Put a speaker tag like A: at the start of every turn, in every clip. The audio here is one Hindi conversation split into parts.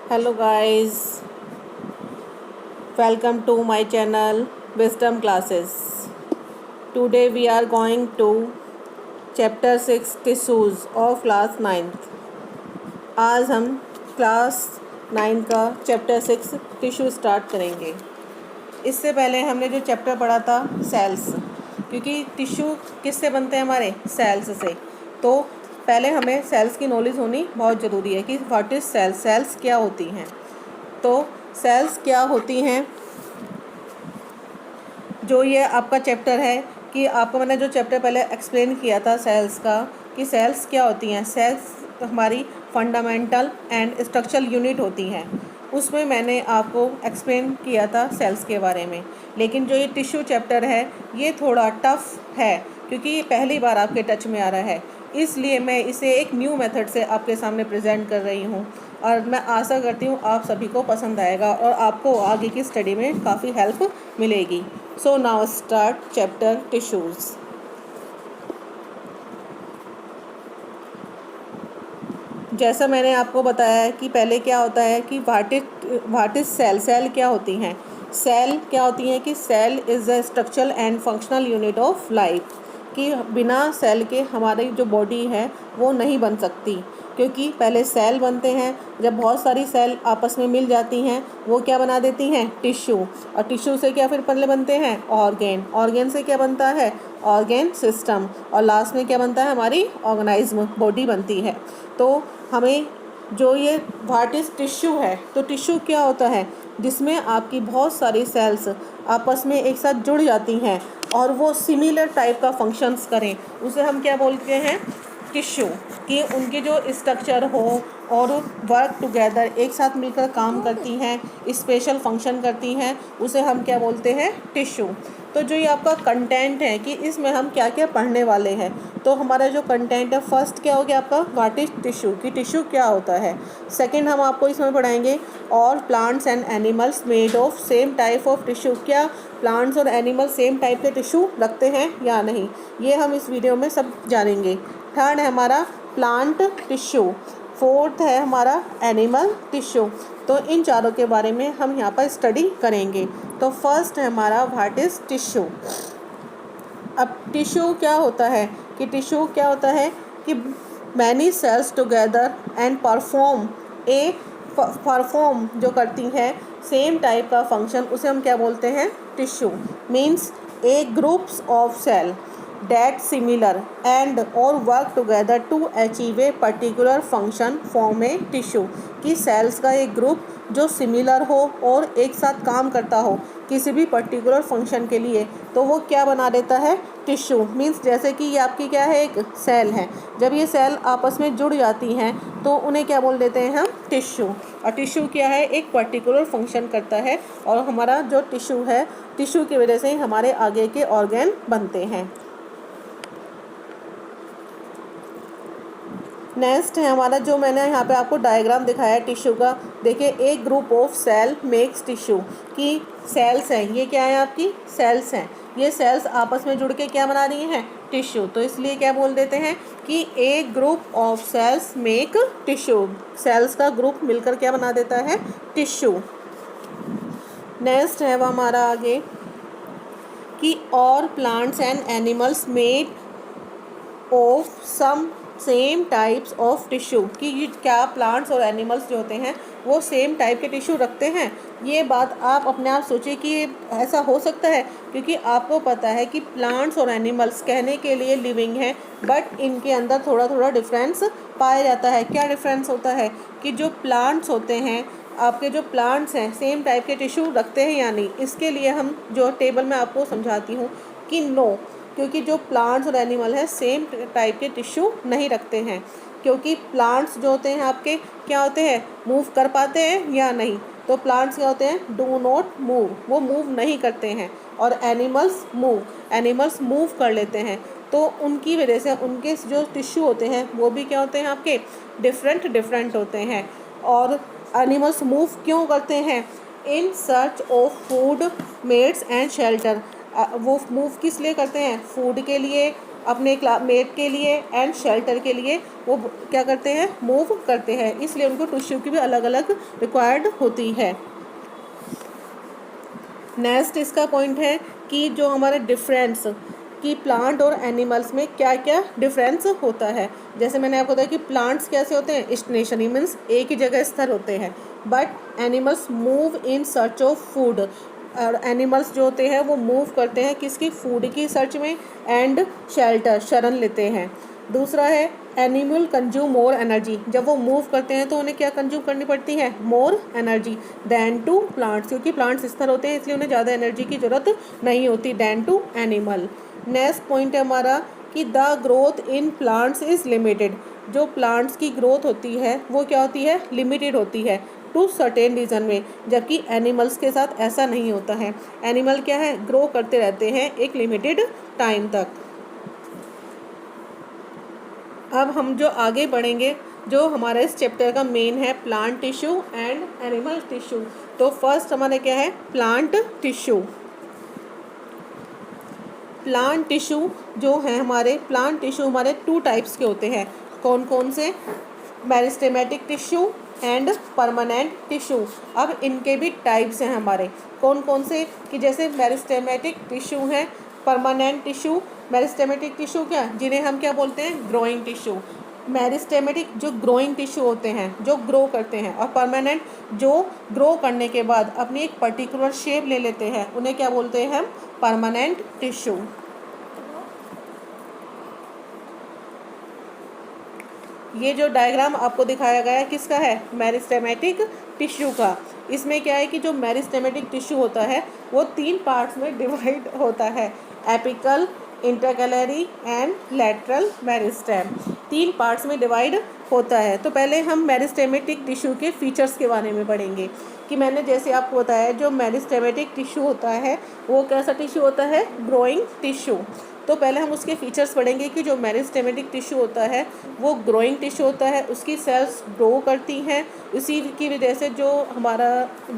A: Hello guys, welcome to my channel Wisdom Classes. Today we are going to chapter 6 tissues of class 9th. आज हम क्लास 9 का चैप्टर 6 टिश्यू स्टार्ट करेंगे। इससे पहले हमने जो चैप्टर पढ़ा था सेल्स, क्योंकि टिश्यू किससे बनते हैं, हमारे सेल्स से। तो पहले हमें सेल्स की नॉलेज होनी बहुत ज़रूरी है कि व्हाट इज़ सेल्स, सेल्स क्या होती हैं। तो सेल्स क्या होती हैं, जो ये आपका चैप्टर है कि आपको मैंने जो चैप्टर पहले एक्सप्लेन किया था सेल्स का, कि सेल्स क्या होती हैं। सेल्स हमारी फंडामेंटल एंड स्ट्रक्चरल यूनिट होती हैं। उसमें मैंने आपको एक्सप्लेन किया था सेल्स के बारे में। लेकिन जो ये टिश्यू चैप्टर है ये थोड़ा टफ है, क्योंकि ये पहली बार आपके टच में आ रहा है। इसलिए मैं इसे एक न्यू मेथड से आपके सामने प्रेजेंट कर रही हूँ, और मैं आशा करती हूँ आप सभी को पसंद आएगा और आपको आगे की स्टडी में काफ़ी हेल्प मिलेगी। So now start chapter tissues. जैसा मैंने आपको बताया है कि पहले क्या होता है कि व्हाट इज सेल, सेल क्या होती हैं। सेल क्या होती हैं कि cell is the structural and functional unit of life, कि बिना सेल के हमारी जो बॉडी है वो नहीं बन सकती। क्योंकि पहले सेल बनते हैं, जब बहुत सारी सेल आपस में मिल जाती हैं वो क्या बना देती हैं, टिश्यू। और टिश्यू से क्या फिर पहले बनते हैं, ऑर्गेन। ऑर्गेन से क्या बनता है, ऑर्गेन सिस्टम। और लास्ट में क्या बनता है, हमारी ऑर्गेनाइज्म, बॉडी बनती है। तो हमें जो ये व्हाट इज़ टिश्यू है, तो टिश्यू क्या होता है, जिसमें आपकी बहुत सारी सेल्स आपस में एक साथ जुड़ जाती हैं और वो सिमिलर टाइप का फंक्शंस करें, उसे हम क्या बोलते हैं, टिश्यू। कि उनके जो स्ट्रक्चर हो और वर्क टुगेदर, एक साथ मिलकर काम करती हैं, स्पेशल फंक्शन करती हैं, उसे हम क्या बोलते हैं, टिश्यू। तो जो ये आपका कंटेंट है कि इसमें हम क्या क्या पढ़ने वाले हैं, तो हमारा जो कंटेंट है, फर्स्ट क्या हो गया आपका व्हाट इज टिश्यू, कि टिश्यू क्या होता है। सेकंड हम आपको इसमें पढ़ाएंगे all plants and animals made of same type of tissue, क्या प्लांट्स और एनिमल सेम टाइप के टिश्यू रखते हैं या नहीं, ये हम इस वीडियो में सब जानेंगे। थर्ड है हमारा प्लांट टिश्यू। फोर्थ है हमारा एनिमल टिश्यू। तो इन चारों के बारे में हम यहाँ पर स्टडी करेंगे। तो फर्स्ट है हमारा व्हाट इज़ टिश्यू। अब टिश्यू क्या होता है, कि टिश्यू क्या होता है कि many cells together and perform जो करती हैं सेम टाइप का फंक्शन, उसे हम क्या बोलते हैं, tissue. Means a groups of cell that similar and or work together to achieve a particular function form a tissue, कि सेल्स का एक ग्रुप जो सिमिलर हो और एक साथ काम करता हो किसी भी पर्टिकुलर फंक्शन के लिए, तो वो क्या बना देता है, टिश्यू। मीन्स जैसे कि ये आपकी क्या है, एक सेल है, जब ये सेल आपस में जुड़ जाती हैं तो उन्हें क्या बोल देते हैं हम, टिश्यू। और टिश्यू क्या है, एक पर्टिकुलर फंक्शन करता है, और हमारा जो टिश्यू है, टिश्यू की वजह से हमारे आगे के ऑर्गन बनते हैं। नेक्स्ट है हमारा, जो मैंने यहाँ पे आपको डायग्राम दिखाया है टिश्यू का, देखिए एक group of cell makes tissue, कि सेल्स हैं, ये क्या है आपकी सेल्स हैं, ये सेल्स आपस में जुड़ के क्या बना रही हैं, टिश्यू। तो इसलिए क्या बोल देते हैं कि एक group of cells make tissue, cells का ग्रुप मिलकर क्या बना देता है, टिश्यू। नेक्स्ट है वो हमारा आगे कि और plants and animals made of some same types of tissue, कि क्या प्लांट्स और एनिमल्स जो होते हैं वो सेम टाइप के टिश्यू रखते हैं। ये बात आप अपने आप सोचिए कि ऐसा हो सकता है, क्योंकि आपको पता है कि प्लांट्स और एनिमल्स कहने के लिए लिविंग हैं, बट इनके अंदर थोड़ा थोड़ा डिफरेंस पाया जाता है। क्या डिफरेंस होता है, कि जो प्लांट्स होते हैं, आपके जो प्लांट्स हैं सेम टाइप के टिश्यू रखते हैं या नहीं। इसके लिए हम जो टेबल में आपको समझाती हूँ कि नो, क्योंकि जो प्लांट्स और एनिमल हैं सेम टाइप के टिश्यू नहीं रखते हैं, क्योंकि प्लांट्स जो होते हैं आपके क्या होते हैं, मूव कर पाते हैं या नहीं। तो प्लांट्स क्या होते हैं, डू नॉट मूव, वो मूव नहीं करते हैं। और एनिमल्स मूव कर लेते हैं। तो उनकी वजह से उनके जो टिश्यू होते हैं वो भी क्या होते हैं आपके, डिफरेंट होते हैं। और एनिमल्स मूव क्यों करते हैं, in search of food, mates and shelter. वो मूव किस लिए करते हैं, फूड के लिए, अपने मेट के लिए एंड शेल्टर के लिए वो क्या करते हैं, मूव करते हैं, इसलिए उनको टिश्यू की भी अलग अलग रिक्वायर्ड होती है। नेक्स्ट इसका पॉइंट है कि जो हमारे डिफरेंस कि प्लांट और एनिमल्स में क्या क्या डिफरेंस होता है। जैसे मैंने आपको बताया कि प्लांट्स कैसे होते हैं, स्टेशनरी मीन्स एक ही जगह स्थिर होते हैं, but animals move in search of food. और एनिमल्स जो होते हैं वो मूव करते हैं किसकी, फूड की सर्च में एंड शेल्टर, शरण लेते हैं। दूसरा है एनिमल कंज्यूम मोर एनर्जी, जब वो मूव करते हैं तो उन्हें क्या कंज्यूम करनी पड़ती है, more energy than to plants, क्योंकि प्लांट्स स्थिर होते हैं इसलिए उन्हें ज़्यादा एनर्जी की ज़रूरत नहीं होती than to animal. Next point है हमारा कि the growth in plants is limited, जो प्लांट्स की ग्रोथ होती है वो क्या होती है, लिमिटेड होती है टू सर्टेन रीजन में, जबकि एनिमल्स के साथ ऐसा नहीं होता है। एनिमल क्या है, ग्रो करते रहते हैं एक लिमिटेड टाइम तक। अब हम जो आगे बढ़ेंगे, जो हमारा इस चैप्टर का मेन है plant tissue and animal tissue. तो फर्स्ट हमारा क्या है, प्लांट टिश्यू। प्लांट टिश्यू जो है हमारे, प्लांट टिश्यू हमारे टू टाइप्स के होते हैं। कौन कौन से, meristematic tissue and permanent tissue. अब इनके भी टाइप्स हैं हमारे, कौन कौन से, कि जैसे मेरिस्टेमेटिक टिश्यू हैं, परमानेंट टिश्यू। मेरिस्टेमेटिक टिश्यू क्या, जिन्हें हम क्या बोलते हैं, ग्रोइंग टिश्यू। मेरिस्टेमेटिक जो ग्रोइंग टिश्यू होते हैं, जो ग्रो करते हैं, और परमानेंट जो ग्रो करने के बाद अपनी एक पर्टिकुलर शेप ले लेते हैं, उन्हें क्या बोलते हैं हम, परमानेंट टिश्यू। ये जो डायग्राम आपको दिखाया गया है किसका है, मेरिस्टेमेटिक टिश्यू का। इसमें क्या है कि जो मेरिस्टेमेटिक टिश्यू होता है वो 3 पार्ट्स में डिवाइड होता है, apical, intercalary and lateral meristem. 3 parts में डिवाइड होता है। तो पहले हम मेरिस्टेमेटिक टिश्यू के फीचर्स के बारे में पढ़ेंगे, कि मैंने जैसे आपको बताया जो मेरिस्टेमेटिक टिश्यू होता है वो कैसा टिश्यू होता है, ग्रोइंग टिश्यू। तो पहले हम उसके फीचर्स पढ़ेंगे कि जो मेरिस्टेमेटिक टिश्यू होता है वो ग्रोइंग टिश्यू होता है, उसकी सेल्स ग्रो करती हैं, उसी की वजह से जो हमारा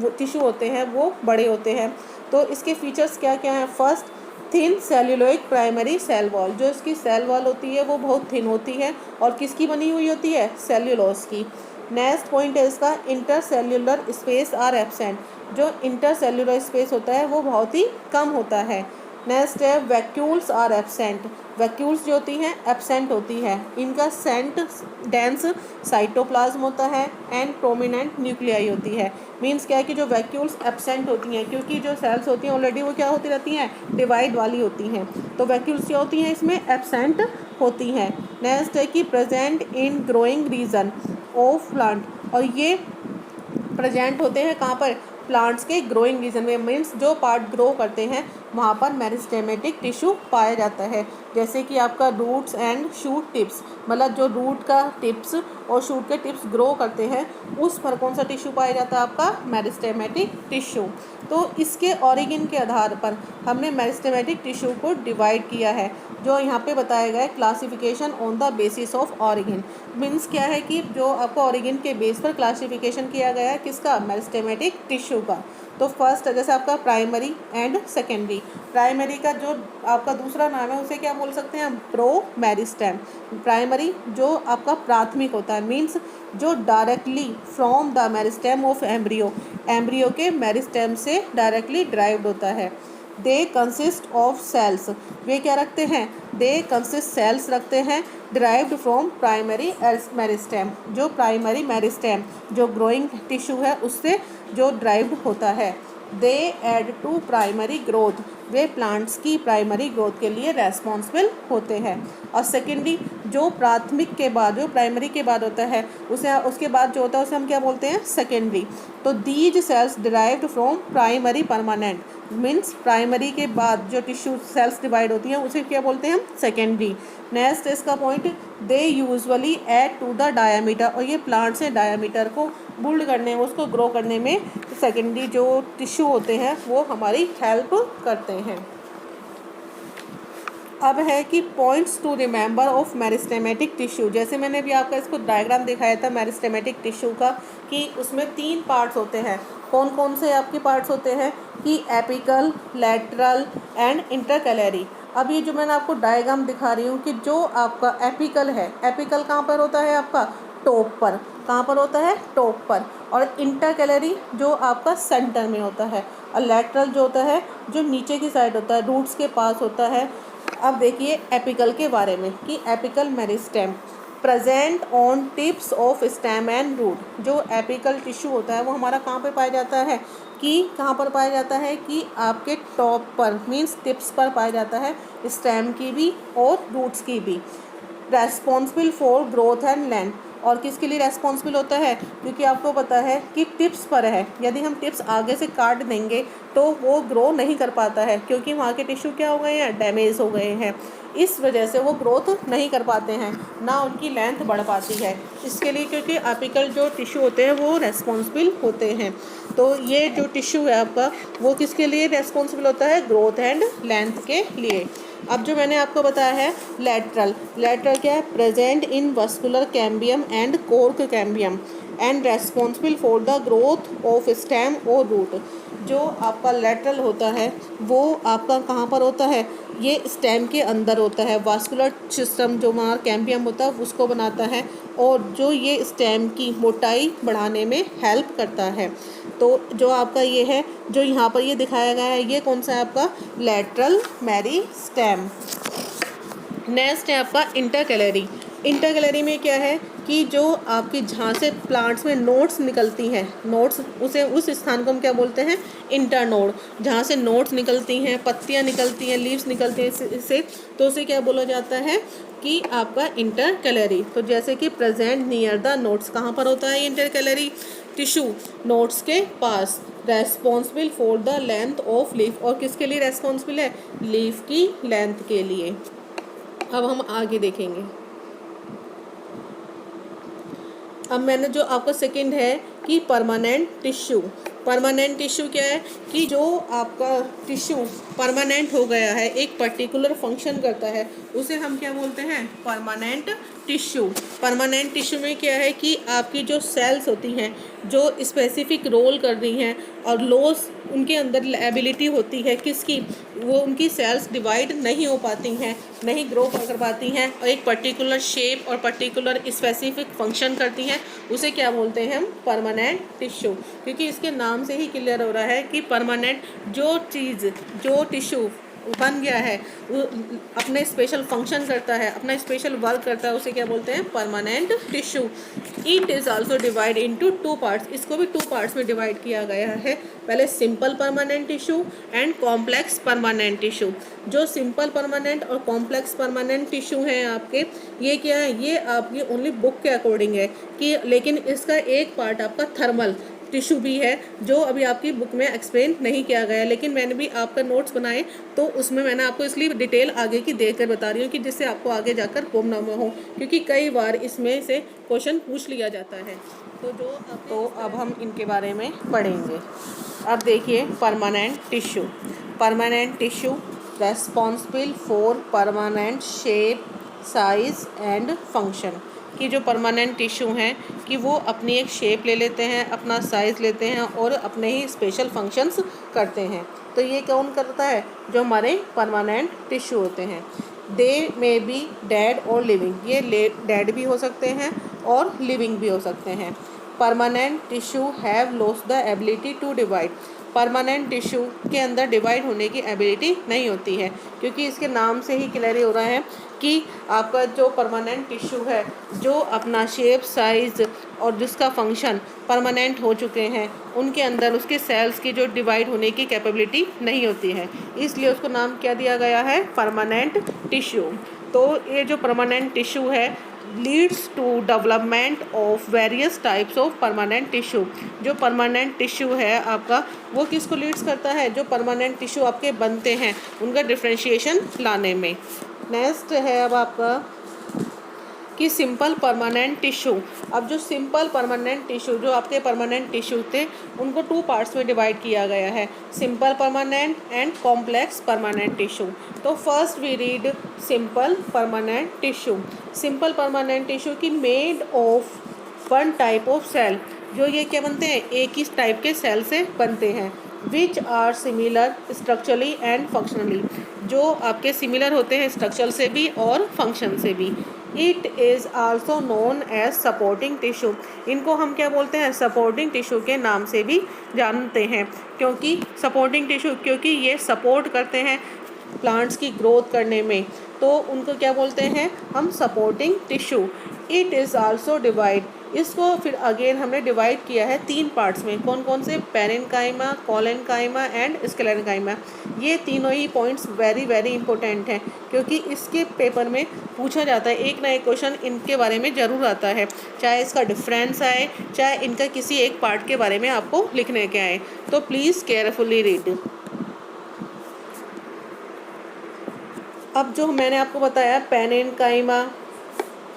A: टिश्यू होते हैं वो बड़े होते हैं। तो इसके फीचर्स क्या क्या हैं, first thin cellulose primary cell wall, जो इसकी सेल वॉल होती है वो बहुत थिन होती है और किसकी बनी हुई होती है, सेल्यूलोज की। नेक्स्ट पॉइंट है इसका इंटरसेल्यूलर स्पेस आर एब्सेंट, जो इंटरसेल्यूलर स्पेस होता है वो बहुत ही कम होता है। नेक्स्ट है वैक्यूल्स आर एब्सेंट, वैक्यूल्स जो होती हैं एब्सेंट होती है, इनका सेंट डेंस साइटोप्लाज्म होता है एंड प्रोमिनेंट न्यूक्लियाई होती है। मींस क्या है कि जो वैक्यूल्स एब्सेंट होती हैं, क्योंकि जो सेल्स होती हैं ऑलरेडी वो क्या होती रहती हैं, डिवाइड वाली होती हैं, तो वैक्यूल्स क्या होती हैं इसमें, एब्सेंट होती हैं। नेक्स्ट है कि present in growing region of plant, और ये प्रेजेंट होते हैं कहाँ पर, प्लांट्स के ग्रोइंग रीजन में, मीन्स जो पार्ट ग्रो करते हैं वहाँ पर मेरिस्टेमेटिक टिश्यू पाया जाता है। जैसे कि आपका रूट्स एंड शूट टिप्स, मतलब जो रूट का टिप्स और शूट के टिप्स ग्रो करते हैं उस पर कौन सा टिश्यू पाया जाता है, आपका मेरिस्टेमेटिक टिश्यू। तो इसके ऑरिजिन के आधार पर हमने मेरिस्टेमेटिक टिश्यू को डिवाइड किया है, जो यहाँ पे बताया गया है classification on the basis of origin. Means क्या है कि जो आपको ऑरिजिन के बेस पर क्लासिफिकेशन किया गया है किसका, मेरिस्टेमेटिक टिश्यू का। तो फर्स्ट जैसे आपका प्राइमरी एंड सेकेंडरी, प्राइमरी का जो आपका दूसरा नाम है उसे क्या बोल सकते हैं हम, प्रोमेरिस्टेम। प्राइमरी जो आपका प्राथमिक होता है, मीन्स जो directly from the meristem of embryo, embryo के मेरिस्टेम से डायरेक्टली ड्राइव्ड होता है। दे कंसिस्ट ऑफ सेल्स, वे क्या रखते हैं, दे कंसिस्ट सेल्स रखते हैं डिराइव्ड फ्रॉम प्राइमरी मेरिस्टेम, जो प्राइमरी मेरिस्टेम जो ग्रोइंग टिश्यू है उससे जो ड्राइव्ड होता है। They add to primary growth, वे प्लांट्स की प्राइमरी ग्रोथ के लिए रेस्पॉन्सिबल होते हैं। और सेकेंडरी जो प्राथमिक के बाद, जो प्राइमरी के बाद होता है उसे, उसके बाद जो होता है उसे हम क्या बोलते हैं, सेकेंडरी। तो these cells derived from primary permanent, means primary के बाद जो टिश्यू सेल्स डिवाइड होती हैं उसे क्या बोलते हैं हम, सेकेंडरी। नेक्स्ट इसका point, they usually add to the diameter, और ये प्लांट से डायामीटर को बिल्ड करने में, उसको ग्रो करने में सेकेंडरी जो टिश्यू होते हैं वो हमारी हेल्प करते हैं। अब है कि points to remember of meristematic tissue, जैसे मैंने अभी आपका इसको डायग्राम दिखाया था मेरिस्टेमेटिक टिश्यू का, कि उसमें 3 पार्ट्स होते हैं। कौन कौन से आपके पार्ट्स होते हैं, कि एपिकल, लैटरल एंड इंटरकैलरी। अब ये जो मैंने आपको डायग्राम दिखा रही हूँ कि जो आपका एपिकल है, एपिकल कहाँ पर होता है आपका, टॉप पर। कहाँ पर होता है, टॉप पर। और इंटरकैलरी जो आपका सेंटर में होता है, और लैटरल जो होता है जो नीचे की साइड होता है, रूट्स के पास होता है। अब देखिए एपिकल के बारे में कि apical meristem present on tips of stem and root. जो एपिकल टिश्यू होता है वो हमारा कहाँ पे पाया जाता है, कि कहाँ पर पाया जाता है, कि आपके टॉप पर, मीन्स टिप्स पर पाया जाता है, स्टेम की भी और रूट्स की भी। Responsible for growth and length. और किसके लिए रेस्पॉन्सिबल होता है, क्योंकि आपको पता है कि टिप्स पर है, यदि हम टिप्स आगे से काट देंगे तो वो ग्रो नहीं कर पाता है, क्योंकि वहाँ के टिश्यू क्या हो गए हैं, डैमेज हो गए हैं। इस वजह से वो ग्रोथ नहीं कर पाते हैं, ना उनकी लेंथ बढ़ पाती है। इसके लिए क्योंकि एपिकल जो टिश्यू होते हैं वो रेस्पॉन्सिबल होते हैं। तो ये जो टिश्यू है आपका वो किसके लिए रेस्पॉन्सिबल होता है, ग्रोथ एंड लेंथ के लिए। अब जो मैंने आपको बताया है लैटरल, लैटरल क्या है, present in vascular cambium and cork cambium and responsible for the growth of stem और रूट। जो आपका लैटरल होता है वो आपका कहाँ पर होता है, ये स्टेम के अंदर होता है। वास्कुलर सिस्टम जो हमारा कैम्बियम होता है उसको बनाता है, और जो ये स्टेम की मोटाई बढ़ाने में हेल्प करता है। तो जो आपका ये है, जो यहाँ पर ये दिखाया गया है, ये कौन सा है आपका, लैटरल मेरिस्टेम। नेक्स्ट है आपका इंटरकैलरी। इंटरकैलरी में क्या है कि जो आपकी जहाँ से प्लांट्स में नोड्स निकलती हैं, नोड्स उसे उस स्थान को हम क्या बोलते हैं, इंटरनोड। जहाँ से नोड्स निकलती हैं, पत्तियाँ निकलती हैं, लीव्स निकलती हैं इससे, तो उसे क्या बोला जाता है कि आपका इंटरकैलरी। तो जैसे कि प्रेजेंट नियर द नोड्स, कहाँ पर होता है इंटरकैलरी टिश्यू, नोड्स के पास। Responsible for the length of leaf, और किसके लिए रेस्पॉन्सिबल है, लीफ की लेंथ के लिए। अब हम आगे देखेंगे। अब मैंने जो आपका सेकंड है कि परमानेंट टिश्यू। परमानेंट टिश्यू क्या है कि जो आपका टिश्यू परमानेंट हो गया है, एक पर्टिकुलर फंक्शन करता है, उसे हम क्या बोलते हैं, परमानेंट टिश्यू। परमानेंट टिश्यू में क्या है कि आपकी जो सेल्स होती हैं जो स्पेसिफिक रोल कर रही हैं, और लॉस उनके अंदर एबिलिटी होती है किसकी, वो उनकी सेल्स डिवाइड नहीं हो पाती हैं, नहीं ग्रो कर पाती हैं, और एक पर्टिकुलर शेप और पर्टिकुलर स्पेसिफिक फंक्शन करती हैं, उसे क्या बोलते हैं हम, परमानेंट टिश्यू। क्योंकि इसके नाम से ही क्लियर हो रहा है कि परमानेंट जो चीज़, जो टिश्यू बन गया है वो अपने स्पेशल फंक्शन करता है, अपना स्पेशल वर्क करता है, उसे क्या बोलते हैं, permanent tissue. It is also divide into two parts. इसको भी टू पार्ट्स में डिवाइड किया गया है, पहले simple permanent tissue and complex permanent tissue. जो सिंपल परमानेंट और कॉम्प्लेक्स परमानेंट टिश्यू हैं आपके, ये क्या है, ये आपकी ओनली बुक के अकॉर्डिंग है कि, लेकिन इसका एक पार्ट आपका थर्मल टिश्यू भी है जो अभी आपकी बुक में एक्सप्लेन नहीं किया गया, लेकिन मैंने भी आपका नोट्स बनाए तो उसमें मैंने आपको इसलिए डिटेल आगे की देकर बता रही हूँ कि जिससे आपको आगे जाकर गुम ना हो, क्योंकि कई बार इसमें से क्वेश्चन पूछ लिया जाता है। तो अब हम इनके बारे में पढ़ेंगे। अब देखिए permanent tissue. Permanent tissue responsible for permanent shape, size and function. कि जो परमानेंट टिश्यू हैं कि वो अपनी एक शेप ले लेते हैं, अपना साइज़ लेते हैं और अपने ही स्पेशल फंक्शंस करते हैं। तो ये कौन करता है, जो हमारे परमानेंट टिश्यू होते हैं। दे मे बी डेड और लिविंग, ये डेड भी हो सकते हैं और लिविंग भी हो सकते हैं। Permanent tissue have lost the ability to divide. Permanent tissue के अंदर डिवाइड होने की एबिलिटी नहीं होती है, क्योंकि इसके नाम से ही क्लियर हो रहा है कि आपका जो परमानेंट टिश्यू है, जो अपना शेप, साइज़ और जिसका फंक्शन परमानेंट हो चुके हैं, उनके अंदर उसके सेल्स की जो डिवाइड होने की कैपेबिलिटी नहीं होती है, इसलिए उसको नाम क्या दिया गया है, परमानेंट टिश्यू। तो ये जो परमानेंट टिश्यू है leads to development of various types of permanent tissue. जो परमानेंट टिश्यू है आपका वो किसको लीड्स करता है, जो परमानेंट टिश्यू आपके बनते हैं उनका डिफ्रेंशिएशन लाने में। नेक्स्ट है अब आपका कि सिंपल परमानेंट टिश्यू। अब जो सिंपल परमानेंट टिश्यू, जो आपके परमानेंट टिश्यू थे, उनको टू पार्ट्स में डिवाइड किया गया है, simple permanent and complex permanent tissue. तो first we read simple permanent tissue. Simple permanent tissue की made of one type of cell, जो ये क्या बनते हैं, एक ही टाइप के सेल से बनते हैं, which are similar structurally and functionally. जो आपके सिमिलर होते हैं स्ट्रक्चर से भी और फंक्शन से भी। It is also known as supporting tissue. इनको हम क्या बोलते हैं, सपोर्टिंग टिश्यू के नाम से भी जानते हैं, क्योंकि सपोर्टिंग टिश्यू क्योंकि ये सपोर्ट करते हैं प्लांट्स की ग्रोथ करने में, तो उनको क्या बोलते हैं हम, supporting tissue. It is also divide, इसको फिर अगेन हमने डिवाइड किया है 3 पार्ट्स में। कौन कौन से, पैरेन्काइमा, कोलेनकाइमा एंड स्क्लेरेन्काइमा। ये तीनों ही पॉइंट्स वेरी वेरी इंपॉर्टेंट हैं, क्योंकि इसके पेपर में पूछा जाता है, एक ना एक क्वेश्चन इनके बारे में ज़रूर आता है, चाहे इसका डिफरेंस आए, चाहे इनका किसी एक पार्ट के बारे में आपको लिखने के आए। तो प्लीज़ केयरफुली रीड। अब जो मैंने आपको बताया पैरेन्काइमा,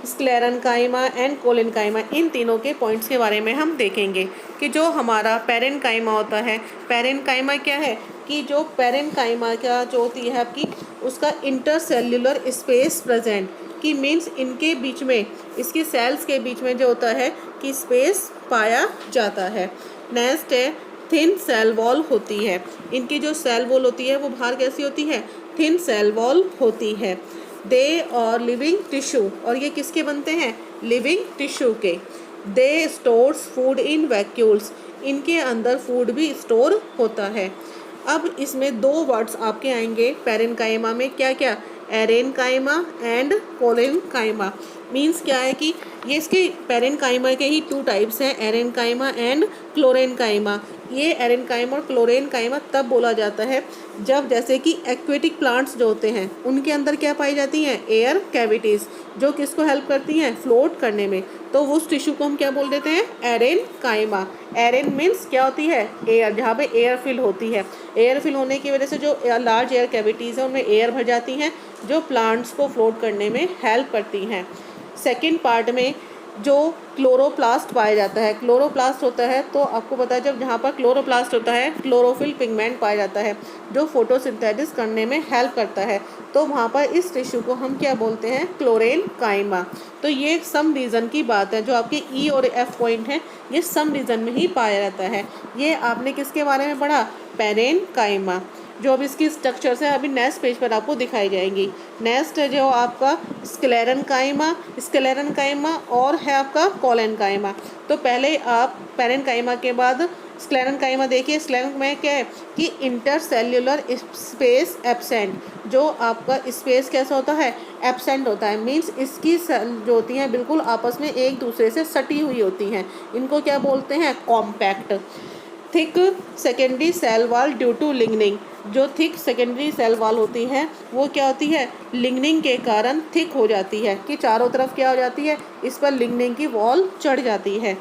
A: स्क्लेरेन्काइमा एंड कोलेनकाइमा, इन तीनों के पॉइंट्स के बारे में हम देखेंगे कि जो हमारा पैरेन्काइमा होता है, पैरेन्काइमा क्या है कि जो पैरेन्काइमा क्या जो होती है आपकी, उसका इंटरसेल्युलर स्पेस प्रेजेंट, कि मीन्स इनके बीच में, इसकी सेल्स के बीच में जो होता है कि स्पेस पाया जाता है। नेक्स्ट है थिन सेल वॉल होती है, इनकी जो सेल वॉल होती है वो बाहर कैसी होती है, थिन सेल वॉल होती है। दे और लिविंग टिश्यू, और ये किसके बनते हैं, लिविंग टिश्यू के। दे स्टोर्स फूड इन वैक्यूल्स, इनके अंदर फूड भी स्टोर होता है। अब इसमें 2 वर्ड्स आपके आएंगे पैरेन्काइमा में, क्या क्या, एरेन्काइमा एंड कोलेनकाइमा। मीन्स क्या है कि ये इसके पैरेन्काइमा के ही 2 टाइप्स हैं, एरेन्काइमा एंड क्लोरेन्काइमा। ये एरेन्काइमा और क्लोरेन्काइमा तब बोला जाता है जब जैसे कि एक्वेटिक प्लांट्स जो होते हैं उनके अंदर क्या पाई जाती हैं, एयर कैविटीज़, जो किसको हेल्प करती हैं, फ्लोट करने में, तो उस टिश्यू को हम क्या बोल देते हैं, एरेन्काइमा। एरेन मीन्स क्या होती है, एयर, जहाँ पे एयर फिल होती है। एयर फिल होने की वजह से जो लार्ज एयर कैविटीज़ हैं उनमें एयर भर जाती हैं, जो प्लांट्स को फ्लोट करने में हेल्प करती हैं। सेकेंड पार्ट में जो क्लोरोप्लास्ट पाया जाता है, क्लोरोप्लास्ट होता है तो आपको पता है जब जहाँ पर क्लोरोप्लास्ट होता है क्लोरोफिल पिगमेंट पाया जाता है जो फोटोसिंथेसिस करने में हेल्प करता है, तो वहाँ पर इस टिश्यू को हम क्या बोलते हैं, क्लोरेन्काइमा। तो ये सम रीज़न की बात है, जो आपके ई और एफ पॉइंट हैं ये सम रीज़न में ही पाया जाता है। ये आपने किसके बारे में पढ़ा, पैरेन्काइमा। जो अब इसकी स्ट्रक्चर्स है अभी नेक्स्ट पेज पर आपको दिखाई जाएंगी। नेक्स्ट है जो आपका स्क्लेरेन्काइमा, स्क्लेरेन्काइमा और है आपका कोलेनकाइमा। तो पहले आप पैरेन्काइमा के बाद स्क्लेरेन्काइमा देखिए। स्क्लेरेन्काइमा क्या है कि इंटरसेल्युलर स्पेस एब्सेंट, जो आपका स्पेस कैसा होता है, एब्सेंट होता है। मीन्स इसकी सेल जो होती हैं बिल्कुल आपस में एक दूसरे से सटी हुई होती हैं, इनको क्या बोलते हैं, compact. Thick secondary cell wall due to lignin, जो थिक सेकेंडरी सेल वॉल होती है वो क्या होती है, लिग्निंग के कारण थिक हो जाती है, कि चारों तरफ क्या हो जाती है, इस पर लिग्निंग की वॉल चढ़ जाती है।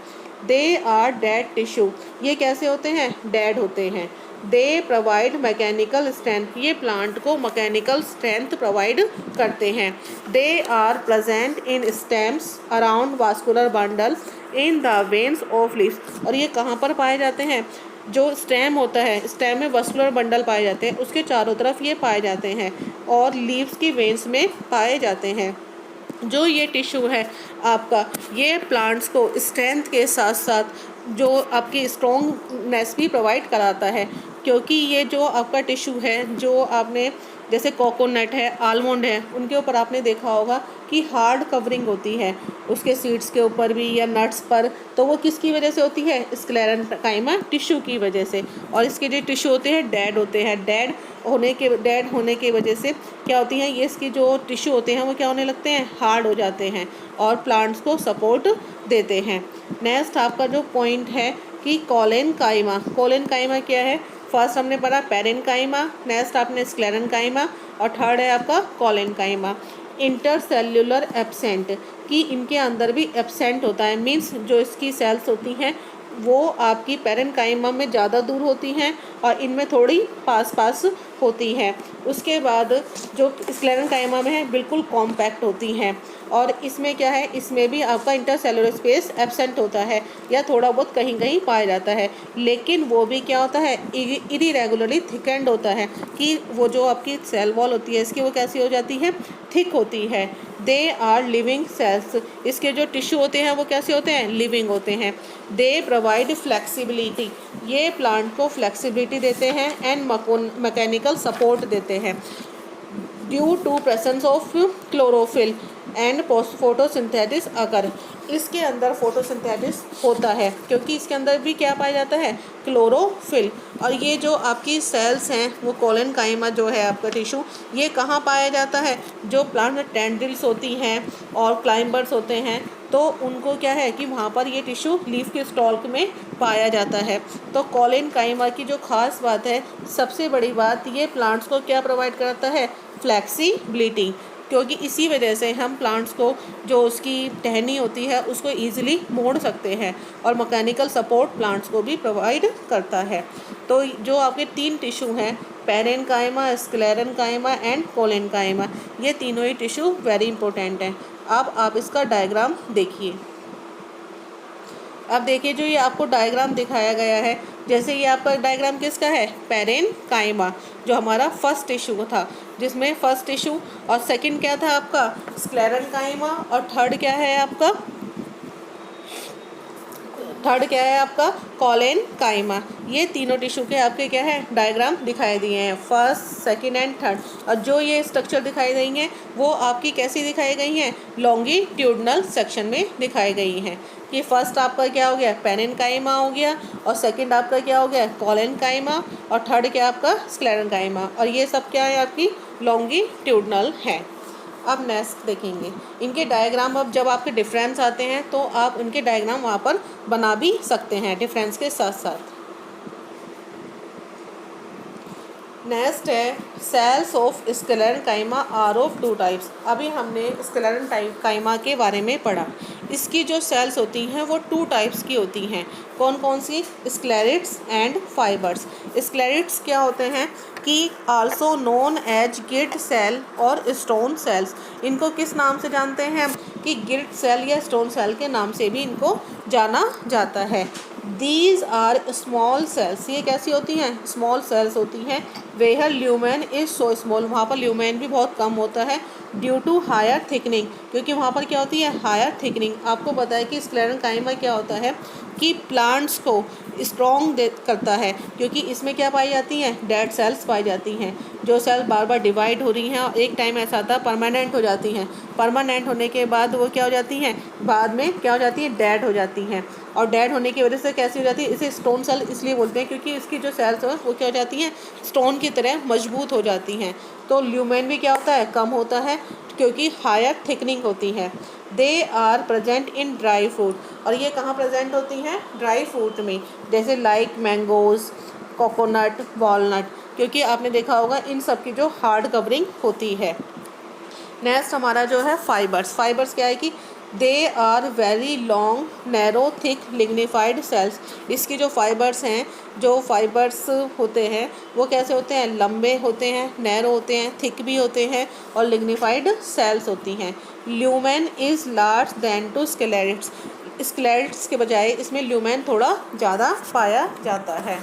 A: दे आर डेड टिश्यू, ये कैसे होते हैं, डेड होते हैं। दे प्रोवाइड मैकेनिकल स्ट्रेंथ, ये प्लांट को मैकेनिकल स्ट्रेंथ प्रोवाइड करते हैं। They are present in stems around vascular bundle in the veins of leaves, और ये कहाँ पर पाए जाते हैं, जो स्टेम होता है, स्टेम में वस्कुलर बंडल पाए जाते हैं, उसके चारों तरफ ये पाए जाते हैं, और लीव्स की वेन्स में पाए जाते हैं। जो ये टिश्यू है आपका, ये प्लांट्स को स्ट्रेंथ के साथ साथ जो आपकी स्ट्रॉन्गनेस भी प्रोवाइड कराता है, क्योंकि ये जो आपका टिश्यू है, जो आपने जैसे कोकोनट है, आलमंड है, उनके ऊपर आपने देखा होगा कि हार्ड कवरिंग होती है उसके सीड्स के ऊपर भी या नट्स पर, तो वो किसकी वजह से होती है, स्क्लेरेन्काइमा टिश्यू की वजह से। और इसके जो टिश्यू होते हैं डेड होते हैं, डेड होने की वजह से क्या होती हैं, ये इसकी जो टिश्यू होते हैं वो क्या होने लगते हैं, हार्ड हो जाते हैं और प्लांट्स को सपोर्ट देते हैं। नेक्स्ट आपका जो पॉइंट है कि कोलेनकाइमा, कोलेनकाइमा क्या है, फर्स्ट हमने पढ़ा पैरेन्काइमा, नेक्स्ट आपने स्क्लेरेन्काइमा, और थर्ड है आपका कोलेनकाइमा। इंटरसेल्युलर एब्सेंट, कि इनके अंदर भी एब्सेंट होता है, मीन्स जो इसकी सेल्स होती हैं वो आपकी पैरेन्काइमा में ज़्यादा दूर होती हैं और इनमें थोड़ी पास पास होती हैं। उसके बाद जो स्क्लेरेन्काइमा में है बिल्कुल कॉम्पैक्ट होती हैं, और इसमें क्या है, इसमें भी आपका इंटरसेलुलर स्पेस एब्सेंट होता है या थोड़ा बहुत कहीं कहीं पाया जाता है, लेकिन वो भी क्या होता है, इरेगुलरली थिकेंड होता है, कि वो जो आपकी सेल वॉल होती है इसकी वो कैसी हो जाती है, थिक होती है। दे आर लिविंग सेल्स, इसके जो टिश्यू होते हैं वो कैसे होते हैं, लिविंग होते हैं। दे प्रोवाइड फ्लेक्सिबिलिटी, ये प्लांट को फ्लेक्सिबिलिटी देते हैं एंड मैकेनिकल सपोर्ट देते हैं। Due to presence of chlorophyll and photosynthesis occur. इसके अंदर फोटोसिंथेसिस होता है क्योंकि इसके अंदर भी क्या पाया जाता है, क्लोरोफिल। और ये जो आपकी सेल्स हैं वो कोलेनकाइमा जो है आपका टिश्यू, ये कहाँ पाया जाता है, जो प्लांट में टेंड्रिल्स होती हैं और क्लाइंबर्स होते हैं तो उनको क्या है कि वहाँ पर ये टिश्यू लीफ के स्टॉक में पाया जाता है। तो कोलेनकाइमा की जो खास बात है, सबसे बड़ी बात, ये प्लांट्स को क्या प्रोवाइड करता है, फ्लेक्सिबिलिटी, क्योंकि इसी वजह से हम प्लांट्स को जो उसकी टहनी होती है उसको ईजिली मोड़ सकते हैं और मैकेनिकल सपोर्ट प्लांट्स को भी प्रोवाइड करता है। तो जो आपके 3 टिश्यू हैं, पेरेनकाइमा, स्क्लेरेनकाइमा एंड कोलेनकाइमा, ये तीनों ही टिश्यू वेरी इंपॉर्टेंट हैं। अब आप इसका डायग्राम देखिए। अब देखिए जो ये आपको डायग्राम दिखाया गया है, जैसे ये आपका डायग्राम किसका है, पेरेनकाइमा, जो हमारा फर्स्ट टिश्यू था, जिसमें फर्स्ट टिश्यू और सेकंड क्या था आपका, स्क्लेरेनकाइमा, और थर्ड क्या है आपका, कोलेनकाइमा। ये तीनों टिश्यू के आपके क्या है, डायग्राम दिखाई दिए हैं, फर्स्ट, सेकंड एंड थर्ड। और जो ये स्ट्रक्चर दिखाई गई हैं वो आपकी कैसी दिखाई गई हैं, लॉन्गिट्यूडनल सेक्शन में दिखाई गई हैं। कि फर्स्ट आपका क्या हो गया, पेरेनकाइमा हो गया, और सेकंड आपका क्या हो गया, कोलेनकाइमा, और थर्ड क्या आपका, स्क्लेरेनकाइमा, और ये सब क्या है आपकी लॉन्गिट्यूडनल है। अब नेक्स्ट देखेंगे इनके डायग्राम। अब जब आपके डिफरेंस आते हैं तो आप इनके डायग्राम वहाँ पर बना भी सकते हैं डिफरेंस के साथ साथ। नेक्स्ट है cells of sclerenchyma are of 2 types. अभी हमने स्क्लेरेनकाइमा के बारे में पढ़ा। इसकी जो सेल्स होती हैं वो 2 टाइप्स की होती हैं। कौन कौन सी, स्क्लेरिड्स एंड फाइबर्स। स्क्लेरिड्स क्या होते हैं कि also known as grit cell और स्टोन सेल्स। इनको किस नाम से जानते हैं हम, कि गिल्ट सेल या स्टोन सेल के नाम से भी इनको जाना जाता है। दीज आर स्मॉल सेल्स, ये कैसी होती हैं, स्मॉल सेल्स होती हैं। Where lumen is so small, वहाँ पर ल्यूमेन भी बहुत कम होता है। ड्यू टू हायर थिकनिंग, क्योंकि वहाँ पर क्या होती है, हायर थिकनिंग। आपको पता है कि स्क्लेरेनकाइमा क्या होता है कि प्लांट्स को स्ट्रॉन्ग करता है, क्योंकि इसमें क्या पाई जाती हैं, डेड सेल्स पाई जाती हैं। जो सेल बार बार डिवाइड हो रही हैं और एक टाइम ऐसा आता है परमानेंट हो जाती हैं। परमानेंट होने के बाद वो क्या हो जाती हैं, बाद में क्या हो जाती हैं, डेड हो जाती हैं। और डेड होने की वजह से कैसी हो जाती है, इसे स्टोन सेल इसलिए बोलते हैं क्योंकि इसकी जो सेल्स हैं वो क्या हो जाती हैं, स्टोन की तरह मजबूत हो जाती हैं। तो ल्यूमेन भी क्या होता है, कम होता है, क्योंकि हायर थिकनिंग होती है। They are present in dry fruit, और ये कहाँ प्रेजेंट होती हैं, ड्राई फ्रूट में, जैसे लाइक मैंगोज़, कोकोनट, वॉलनट, क्योंकि आपने देखा होगा इन सब की जो हार्ड कवरिंग होती है। नेक्स्ट हमारा जो है फाइबर्स। फाइबर्स क्या है कि they are very long narrow thick lignified cells. इसकी जो फाइबर्स हैं, जो फाइबर्स होते हैं वो कैसे होते हैं, लंबे होते हैं, नैरो होते हैं, थिक भी होते हैं, और लिग्निफाइड सेल्स होती हैं। Lumen is large than to sclereids. Sclereids के बजाय इसमें ल्यूमेन थोड़ा ज़्यादा पाया जाता है।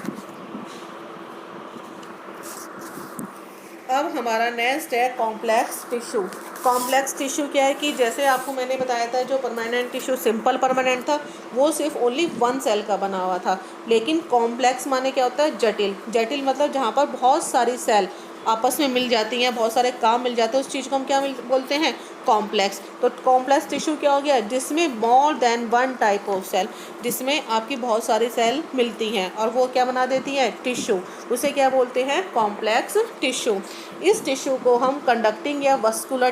A: अब हमारा नेक्स्ट है कॉम्प्लेक्स टिश्यू। कॉम्प्लेक्स टिश्यू क्या है कि जैसे आपको मैंने बताया था जो परमानेंट टिश्यू सिंपल परमानेंट था वो सिर्फ ओनली 1 सेल का बना हुआ था, लेकिन कॉम्प्लेक्स माने क्या होता है, जटिल। जटिल मतलब जहाँ पर बहुत सारी सेल आपस में मिल जाती हैं, बहुत सारे काम मिल जाते हैं, उस चीज़ को हम क्या बोलते हैं, कॉम्प्लेक्स। तो कॉम्प्लेक्स टिश्यू क्या हो गया, जिसमें more than 1 type of cell, जिसमें आपकी बहुत सारी सेल मिलती हैं और वो क्या बना देती हैं, टिश्यू, उसे क्या बोलते हैं, कॉम्प्लेक्स टिश्यू। इस टिश्यू को हम कंडक्टिंग या वस्कुलर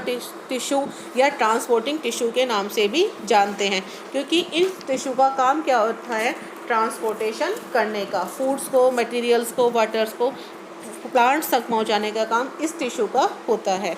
A: टिश्यू या ट्रांसपोर्टिंग टिश्यू के नाम से भी जानते हैं, क्योंकि इन टिश्यू का काम क्या होता है, ट्रांसपोर्टेशन करने का, फूड्स को, मटेरियल्स को, वाटर्स को प्लांट्स तक पहुंचाने का काम इस टिश्यू का होता है।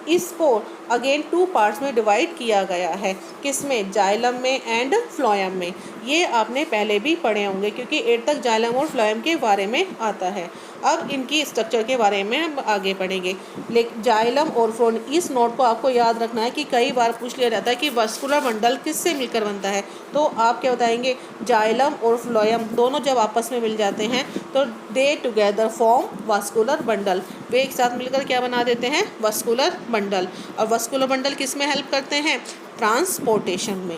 A: इसको अगेन 2 पार्ट्स में डिवाइड किया गया है, किसमें, जाइलम में एंड फ्लोएम में। ये आपने पहले भी पढ़े होंगे क्योंकि 8 तक जाइलम और फ्लोएम के बारे में आता है। अब इनकी स्ट्रक्चर के बारे में हम आगे पढ़ेंगे। लेकिन जाइलम और फ्लोएम, इस नोट को आपको याद रखना है कि कई बार पूछ लिया जाता है कि वस्कुलर बंडल किससे मिलकर बनता है, तो आप क्या बताएंगे, जाइलम और फ्लोएम दोनों जब आपस में मिल जाते हैं तो they together form vascular bundle. वे एक साथ मिलकर क्या बना देते हैं, वस्कुलर बंडल। और वस्कुलर बंडल किस में हेल्प करते हैं, ट्रांसपोर्टेशन में।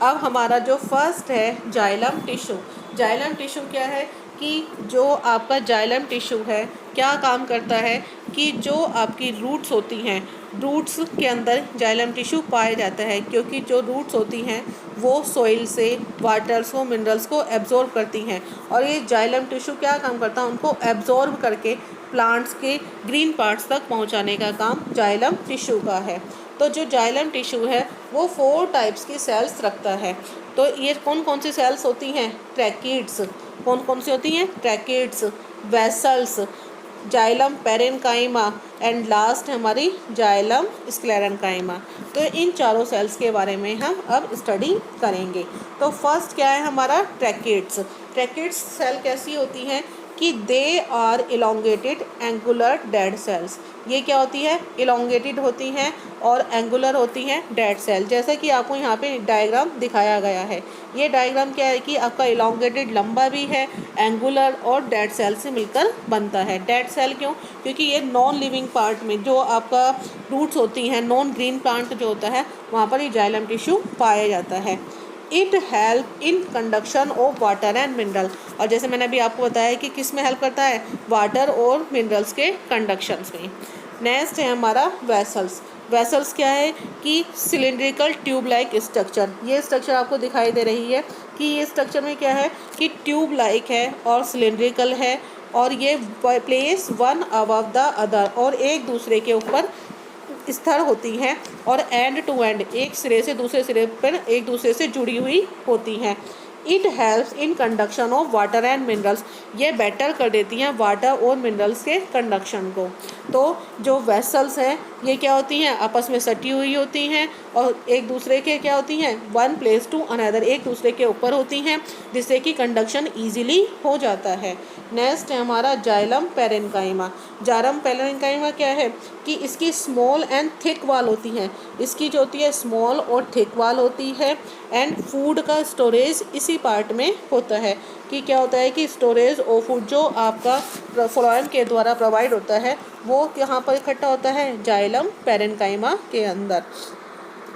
A: अब हमारा जो फर्स्ट है जाइलम टिश्यू। जाइलम टिश्यू क्या है कि जो आपका जाइलम टिश्यू है क्या काम करता है कि जो आपकी रूट्स होती हैं, रूट्स के अंदर जाइलम टिश्यू पाया जाता है, क्योंकि जो रूट्स होती हैं वो सॉइल से वाटर्स को, मिनरल्स को एब्जॉर्ब करती हैं, और ये जाइलम टिश्यू क्या काम करता है, उनको एब्जॉर्ब करके प्लांट्स के ग्रीन पार्ट्स तक पहुंचाने का काम जाइलम टिश्यू का है। तो जो जाइलम टिश्यू है वो 4 टाइप्स की सेल्स रखता है। तो ये कौन कौन सी सेल्स होती हैं? ट्रैकिड्स। कौन कौन सी होती हैं? Tracheids, vessels, xylem parenchyma and last हमारी जाइलम स्क्लेरेन्काइमा। तो इन चारों सेल्स के बारे में हम अब स्टडी करेंगे। तो फर्स्ट क्या है हमारा? ट्रैकिड्स। ट्रैकिड्स सेल कैसी होती हैं कि they are elongated angular dead cells. ये क्या होती है? इलोंगेटेड होती हैं और एंगुलर होती हैं डेड सेल। जैसे कि आपको यहाँ पे डायग्राम दिखाया गया है। ये डायग्राम क्या है कि आपका इलोंगेटेड लंबा भी है, एंगुलर और डेड सेल से मिलकर बनता है। डेड सेल क्यों? क्योंकि ये नॉन लिविंग पार्ट में जो आपका रूट्स होती हैं, नॉन ग्रीन प्लांट जो होता है वहाँ पर ये जाइलम टिश्यू पाया जाता है। It help in conduction of water and mineral. और जैसे मैंने अभी आपको बताया कि किस में हेल्प करता है? वाटर और मिनरल्स के कंडक्शंस में। नेक्स्ट है हमारा वेसल्स। वेसल्स क्या है कि सिलिंड्रिकल ट्यूब लाइक स्ट्रक्चर। ये स्ट्रक्चर आपको दिखाई दे रही है कि ये स्ट्रक्चर में क्या है कि ट्यूब लाइक है और सिलिंड्रिकल है, और ये place one above the other, और एक दूसरे के ऊपर स्थिर होती हैं और एंड टू एंड, एक सिरे से दूसरे सिरे पर एक दूसरे से जुड़ी हुई होती हैं। It helps in conduction of water and minerals. ये बेटर कर देती हैं वाटर और मिनरल्स के कंडक्शन को। तो जो वेसल्स हैं ये क्या होती हैं? आपस में सटी हुई होती हैं और एक दूसरे के क्या होती हैं? वन प्लेस टू अनदर, एक दूसरे के ऊपर होती हैं, जिससे कि कंडक्शन ईजिली हो जाता है। नेक्स्ट है हमारा जाइलम पेरेन्काइमा। जाइलम पेरेन्काइमा क्या है कि इसकी स्मॉल एंड थिक वाल होती हैं। इसकी जो होती है स्मॉल और थिक वाल होती है, एंड फूड का स्टोरेज इसी पार्ट में होता है। कि क्या होता है कि स्टोरेज और फूड जो आपका फ्लोएम के द्वारा प्रोवाइड होता है वो यहाँ पर इकट्ठा होता है जाइलम पेरेन्काइमा के अंदर।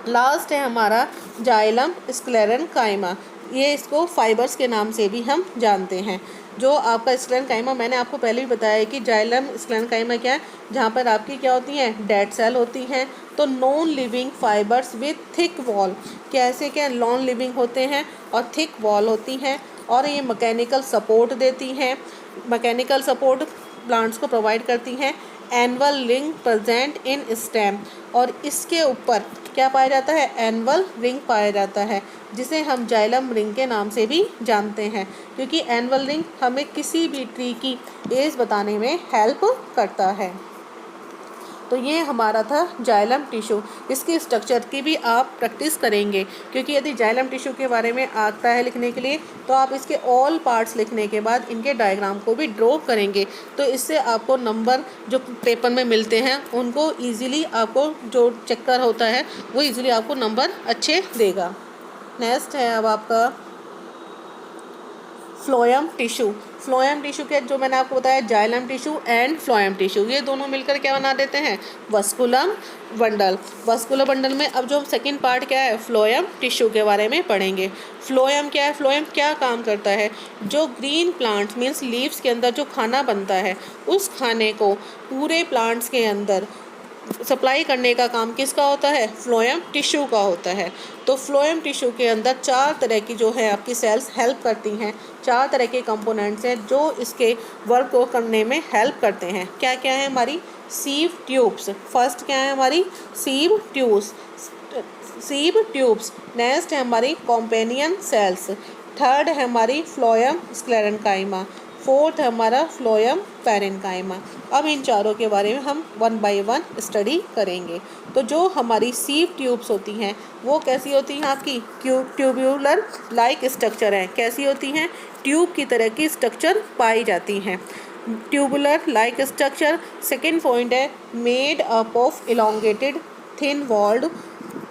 A: लास्ट है हमारा जाइलम स्क्लेरेन्काइमा। ये इसको फाइबर्स के नाम से भी हम जानते हैं। जो आपका स्क्लेरेन्काइमा, मैंने आपको पहले भी बताया कि जाइलम स्क्लेरेन्काइमा क्या है, जहाँ पर आपकी क्या होती हैं? डेड सेल होती हैं। तो non living fibres with thick wall, कैसे क्या नॉन लिविंग होते हैं और थिक वॉल होती हैं, और ये मैकेनिकल सपोर्ट देती हैं। मैकेनिकल सपोर्ट प्लांट्स को प्रोवाइड करती हैं। Annual ring present in stem, और इसके ऊपर क्या पाया जाता है? एनुअल रिंग पाया जाता है, जिसे हम जाइलम रिंग के नाम से भी जानते हैं, क्योंकि एनुअल रिंग हमें किसी भी ट्री की एज बताने में हेल्प करता है। तो ये हमारा था जाइलम टिश्यू। इसके स्ट्रक्चर की भी आप प्रैक्टिस करेंगे, क्योंकि यदि जाइलम टिश्यू के बारे में आता है लिखने के लिए तो आप इसके ऑल पार्ट्स लिखने के बाद इनके डायग्राम को भी ड्रॉ करेंगे। तो इससे आपको नंबर जो पेपर में मिलते हैं उनको ईजिली, आपको जो चेकर होता है वो ईजिली आपको नंबर अच्छे देगा। नेक्स्ट है अब आपका फ्लोएम टिश्यू। फ्लोएम टिश्यू के जो मैंने आपको बताया xylem tissue and phloem tissue, ये दोनों मिलकर क्या बना देते हैं? वस्कुलम बंडल। वस्कुलर बंडल में अब जो हम सेकंड पार्ट क्या है? फ्लोएम टिश्यू के बारे में पढ़ेंगे। फ्लोएम क्या है? फ्लोएम क्या काम करता है? जो ग्रीन प्लांट्स मीन्स लीव्स के अंदर जो खाना बनता है उस खाने को पूरे प्लांट्स के अंदर सप्लाई करने का काम किसका होता है? फ्लोएम टिश्यू का होता है। तो फ्लोएम टिश्यू के अंदर 4 तरह की जो है आपकी सेल्स हेल्प करती हैं। 4 तरह के कंपोनेंट्स हैं जो इसके वर्क को करने में हेल्प करते हैं। क्या क्या है हमारी? Sieve tubes. फर्स्ट क्या है हमारी? Sieve tubes. Sieve tubes. Next है हमारी कॉम्पेनियन सेल्स। थर्ड है हमारी फ्लोएम स्क्लेरेन्काइमा। फोर्थ है हमारा फ्लोएम पेरेन्काइमा। अब इन चारों के बारे में हम 1 बाय 1 स्टडी करेंगे। तो जो हमारी सीव ट्यूब्स होती हैं वो कैसी होती हैं? आपकी ट्यूब्यूलर लाइक स्ट्रक्चर है। कैसी होती हैं? ट्यूब की तरह की स्ट्रक्चर पाई जाती हैं। Tubular like structure. Second point है made up of elongated thin walled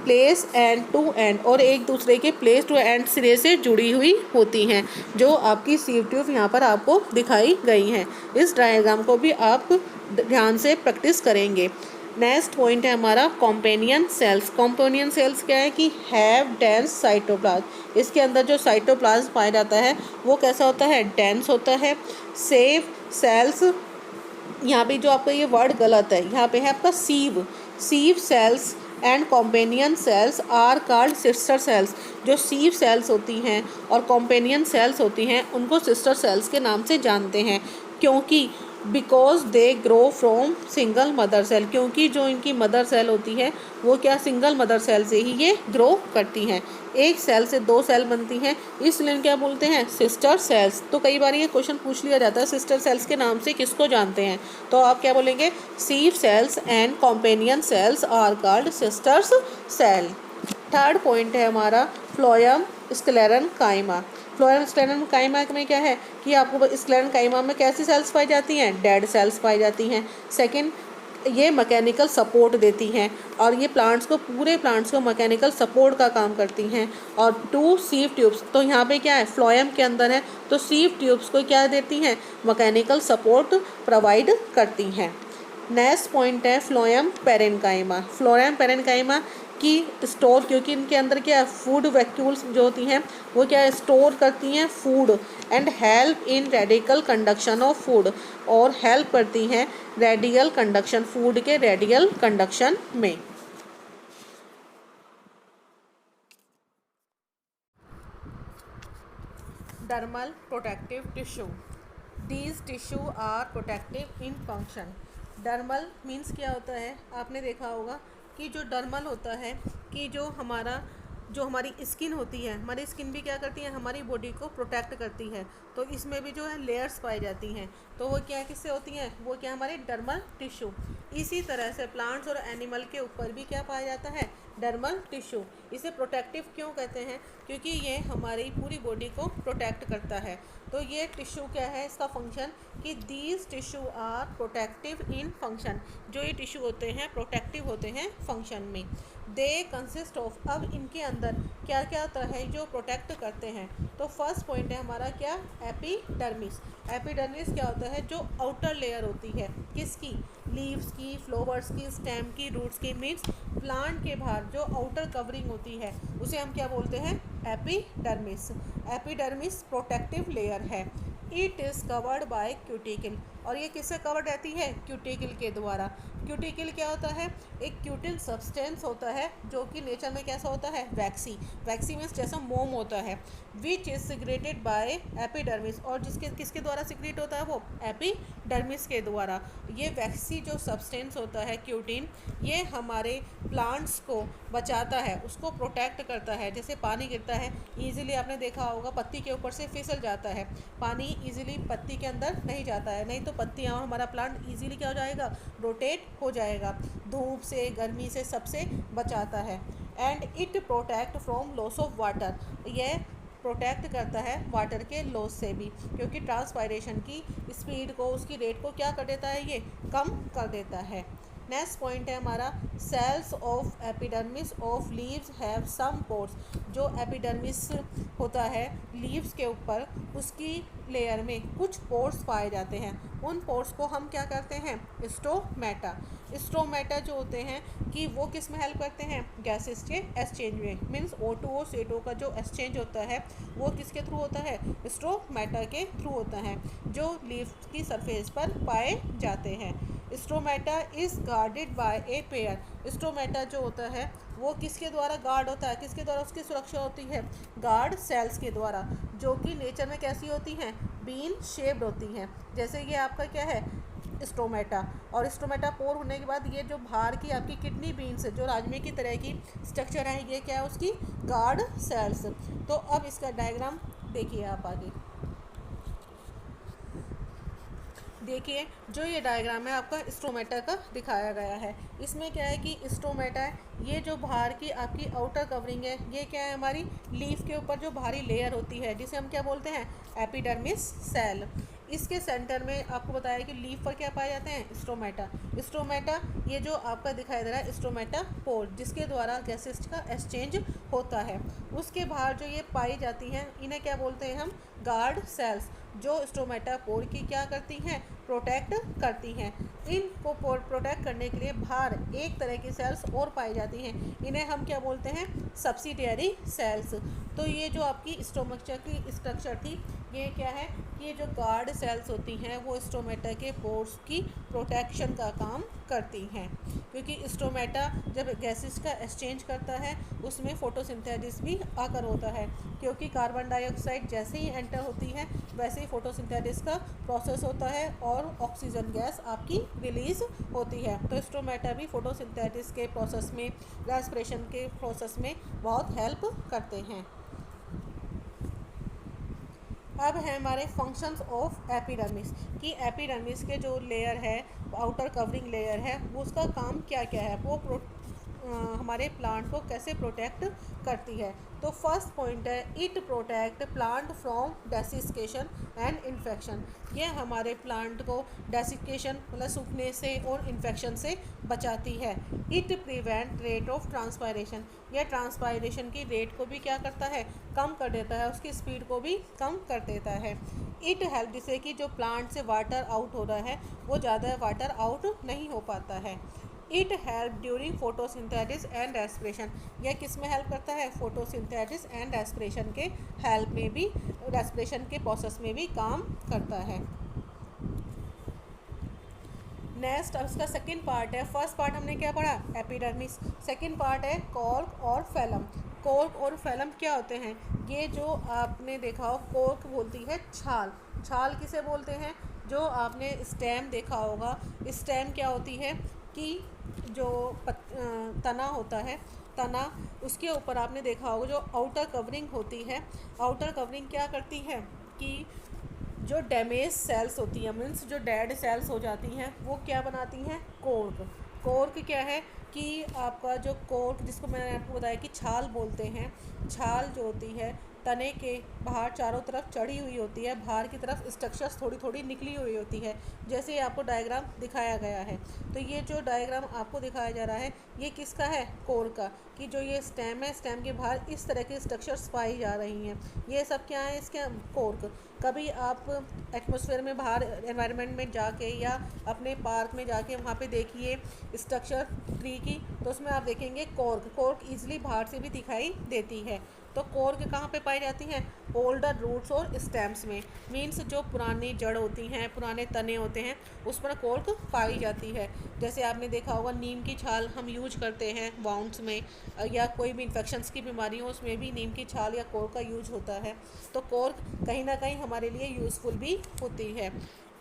A: place end to end, और एक दूसरे के प्लेस टू एंड सिरे से जुड़ी हुई होती हैं, जो आपकी सीव ट्यूब यहाँ पर आपको दिखाई गई हैं। इस डायग्राम को भी आप ध्यान से प्रैक्टिस करेंगे। नेक्स्ट पॉइंट है हमारा कॉम्पेनियन सेल्स। कॉम्पेनियन सेल्स क्या है कि हैव डेंस साइटोप्लाज्म। इसके अंदर जो साइटोप्लाज्म पाया जाता है वो कैसा होता है, डेंस होता है। सेव सेल्स, यहाँ पे जो आपका ये वर्ड गलत है, यहाँ पे है आपका sieve. Sieve cells and companion cells are called sister cells. जो सीव सेल्स होती हैं और कॉम्पेनियन सेल्स होती हैं उनको सिस्टर सेल्स के नाम से जानते हैं, क्योंकि because they grow from single mother cell. क्योंकि जो इनकी मदर सेल होती है वो क्या सिंगल मदर सेल से ही ये ग्रो करती हैं। एक सेल से दो सेल बनती हैं, इसलिए क्या बोलते हैं, सिस्टर सेल्स। तो कई बार ये क्वेश्चन पूछ लिया जाता है सिस्टर सेल्स के नाम से किसको जानते हैं, तो आप क्या बोलेंगे, sieve cells and companion cells are called sisters cell. Third point है हमारा फ्लोएम स्क्लेरेनकाइमा। फ्लोएम स्क्लेरेनकाइमा में क्या है कि आपको स्क्लेरेनकाइमा में कैसी सेल्स पाई जाती हैं, डेड सेल्स पाई जाती हैं। सेकंड, ये मैकेनिकल सपोर्ट देती हैं और ये प्लांट्स को, पूरे प्लांट्स को मैकेनिकल सपोर्ट का काम करती हैं। और टू सीव ट्यूब्स, तो यहाँ पे क्या है, फ्लोएम के अंदर है तो सीव ट्यूब्स को क्या देती हैं, मैकेनिकल सपोर्ट प्रोवाइड करती हैं। नेक्स्ट पॉइंट है फ्लोएम पेरेन्काइमा। फ्लोएम पेरेन्काइमा की स्टोर, क्योंकि इनके अंदर क्या है, फूड वैक्यूल्स जो होती हैं वो क्या है, स्टोर करती हैं food and help in radical conduction of food, और हेल्प करती हैं रेडियल कंडक्शन, फूड के रेडियल कंडक्शन में। Dermal protective tissue. These tissue are protective in function. Dermal means क्या होता है, आपने देखा होगा कि जो डर्मल होता है कि जो हमारी स्किन होती है, हमारी स्किन भी क्या करती है, हमारी बॉडी को प्रोटेक्ट करती है। तो इसमें भी जो है लेयर्स पाई जाती हैं, तो वो क्या किससे होती हैं, वो क्या हमारे डर्मल टिश्यू। इसी तरह से प्लांट्स और एनिमल के ऊपर भी क्या पाया जाता है, डर्मल टिश्यू। इसे प्रोटेक्टिव क्यों कहते हैं, क्योंकि ये हमारी पूरी बॉडी को प्रोटेक्ट करता है। तो ये टिश्यू क्या है, इसका फंक्शन कि these tissue are protective in function. जो ये टिश्यू होते हैं प्रोटेक्टिव होते हैं फंक्शन में। दे कंसिस्ट ऑफ, अब इनके अंदर क्या क्या होता है जो प्रोटेक्ट करते हैं। तो फर्स्ट पॉइंट है हमारा क्या, एपिडर्मिस। एपिडर्मिस क्या होता है, जो आउटर लेयर होती है किसकी, लीव्स की, फ्लावर्स की, स्टेम की, रूट्स की, मीन्स प्लांट के बाहर जो आउटर कवरिंग होती है उसे हम क्या बोलते हैं, एपिडर्मिस। एपिडर्मिस प्रोटेक्टिव लेयर है। It is covered by cuticle, और ये किससे कवर्ड रहती है, क्यूटिकल के द्वारा। क्यूटिकल क्या होता है, एक क्यूटिल सब्सटेंस होता है जो कि नेचर में कैसा होता है, वैक्सी। वैक्सी मीन्स जैसा मोम होता है। Which is secreted by epidermis, और जिसके किसके द्वारा सिक्रेट होता है, वो एपिडर्मिस के द्वारा। ये वैक्सी जो सब्सटेंस होता है क्यूटिन, ये हमारे प्लांट्स को बचाता है, उसको प्रोटेक्ट करता है। जैसे पानी गिरता है ईजिली, आपने देखा होगा पत्ती के ऊपर से फिसल जाता है, पानी ईजिली पत्ती के अंदर नहीं जाता है, नहीं तो पत्तियाँ, हमारा प्लांट ईजिली क्या हो जाएगा, रोटेट हो जाएगा, धूप से, गर्मी से, सबसे बचाता है। And it protect from loss of water, यह प्रोटेक्ट करता है वाटर के लॉस से भी, क्योंकि ट्रांसपायरेशन की स्पीड को, उसकी रेट को क्या कर देता है, ये कम कर देता है। नेक्स्ट पॉइंट है हमारा cells of epidermis of leaves have some pores. जो एपिडर्मिस होता है लीव्स के ऊपर, उसकी लेयर में कुछ पोर्स पाए जाते हैं। उन पोर्स को हम क्या करते हैं, स्टोमेटा। स्टोमेटा जो होते हैं कि वो किस में हेल्प करते हैं, गैसेस के एक्सचेंज में। मीन्स O2O CO2 का जो एक्सचेंज होता है वो किसके थ्रू होता है, स्टोमेटा के थ्रू होता है, जो लीव्स की सरफेस पर पाए जाते हैं। Stomata is guarded by a pair. Stomata जो होता है वो किसके द्वारा गार्ड होता है, किसके द्वारा उसकी सुरक्षा होती है, गार्ड सेल्स के द्वारा, जो कि नेचर में कैसी होती हैं, बीन शेप्ड होती हैं। जैसे ये आपका क्या है, स्टोमेटा, और स्टोमेटा पोर होने के बाद ये जो बाहर की आपकी किडनी बीन्स जो राजमे की तरह की स्ट्रक्चर है, ये क्या है, उसकी गार्ड सेल्स। तो अब इसका डायग्राम देखिए आप आगे देखिए, जो ये डायग्राम है आपका स्टोमेटा का दिखाया गया है। इसमें क्या है कि स्टोमेटा है, ये जो बाहर की आपकी आउटर कवरिंग है, ये क्या है, हमारी लीफ के ऊपर जो बाहरी लेयर होती है जिसे हम क्या बोलते हैं, एपिडर्मिस सेल। इसके सेंटर में आपको बताया कि लीफ पर क्या पाए जाते हैं, स्टोमेटा। स्टोमेटा ये जो आपका दिखाई दे रहा है स्टोमेटा पोर, जिसके द्वारा गैसेस का एक्सचेंज होता है। उसके बाहर जो ये पाई जाती हैं इन्हें क्या बोलते हैं हम, गार्ड सेल्स, जो स्टोमेटा पोर की क्या करती हैं, प्रोटेक्ट करती हैं। इनको प्रोटेक्ट करने के लिए बाहर एक तरह की सेल्स और पाई जाती हैं, इन्हें हम क्या बोलते हैं, सब्सिडियरी सेल्स। तो ये जो आपकी स्टोमचा की स्ट्रक्चर थी, ये क्या है, ये जो गार्ड सेल्स होती हैं वो स्टोमेटा के पोर्स की प्रोटेक्शन का काम करती हैं, क्योंकि स्टोमेटा जब गैसेस का एक्सचेंज करता है उसमें फोटोसिंथेसिस भी आकर होता है, क्योंकि कार्बन डाइऑक्साइड जैसे ही एंटर होती है वैसे ही फोटोसिंथेसिस का प्रोसेस होता है और ऑक्सीजन गैस आपकी रिलीज़ होती है। तो स्टोमेटा भी फोटोसिंथेसिस के प्रोसेस में, रेस्पिरेशन के प्रोसेस में बहुत हेल्प करते हैं। अब है हमारे फंक्शंस ऑफ एपिडर्मिस, कि एपिडर्मिस के जो लेयर है, आउटर कवरिंग लेयर है, वो उसका काम क्या क्या है, वो हमारे प्लांट को कैसे प्रोटेक्ट करती है। तो फर्स्ट पॉइंट है, it protect plant from desiccation and infection. ये हमारे प्लांट को डेसिकेशन मतलब सूखने से और इन्फेक्शन से बचाती है। It prevent rate of transpiration, यह ट्रांसपायरेशन की रेट को भी क्या करता है, कम कर देता है, उसकी स्पीड को भी कम कर देता है। इट हेल्प, जिससे कि जो प्लांट से वाटर आउट हो रहा है वो ज़्यादा वाटर आउट नहीं हो पाता है। It help during photosynthesis and respiration, यह किस में हेल्प करता है, फोटोसिंथेसिस एंड रेस्पिरेशन के हेल्प में भी, रेस्पिरेशन के प्रोसेस में भी काम करता है। नेक्स्ट अब इसका सेकंड पार्ट है, फर्स्ट पार्ट हमने क्या पढ़ा, एपिडर्मिस, सेकंड पार्ट है कॉर्क और फैलम। कॉर्क और फैलम क्या होते हैं, ये जो आपने देखा हो, कॉर्क बोलती है छाल, छाल किसे बोलते हैं, जो आपने स्टेम देखा होगा, स्टेम क्या होती है कि जो तना होता है, तना, उसके ऊपर आपने देखा होगा जो आउटर कवरिंग होती है, आउटर कवरिंग क्या करती है कि जो डैमेज सेल्स होती हैं, मीन्स जो डेड सेल्स हो जाती हैं, वो क्या बनाती हैं, कॉर्क। कॉर्क क्या है कि आपका जो कॉर्क, जिसको मैंने आपको बताया कि छाल बोलते हैं, छाल जो होती है तने के बाहर चारों तरफ चढ़ी हुई होती है, बाहर की तरफ स्ट्रक्चर्स थोड़ी थोड़ी निकली हुई होती है, जैसे आपको डायग्राम दिखाया गया है। तो ये जो डायग्राम आपको दिखाया जा रहा है ये किसका है, कोर का, कि जो ये स्टेम है, स्टेम के बाहर इस तरह के स्ट्रक्चर्स पाई जा रही हैं, ये सब क्या है, इसके कोर्क। कभी आप एटमॉस्फेयर में बाहर एनवायरनमेंट में जाके या अपने पार्क में जाके वहाँ पे देखिए स्ट्रक्चर ट्री की, तो उसमें आप देखेंगे कॉर्क, कॉर्क ईजिली बाहर से भी दिखाई देती है। तो कॉर्क कहाँ पे पाई जाती हैं, ओल्डर रूट्स और स्टेम्स में, मीन्स जो पुरानी जड़ होती हैं, पुराने तने होते हैं, उस पर कॉर्क पाई जाती है। जैसे आपने देखा होगा नीम की छाल हम यूज करते हैं वाउंड्स में, या कोई भी इन्फेक्शंस की बीमारी हो उसमें भी नीम की छाल या कॉर्क का यूज होता है। तो कॉर्क कहीं ना कहीं हमारे लिए यूज़फुल भी होती है।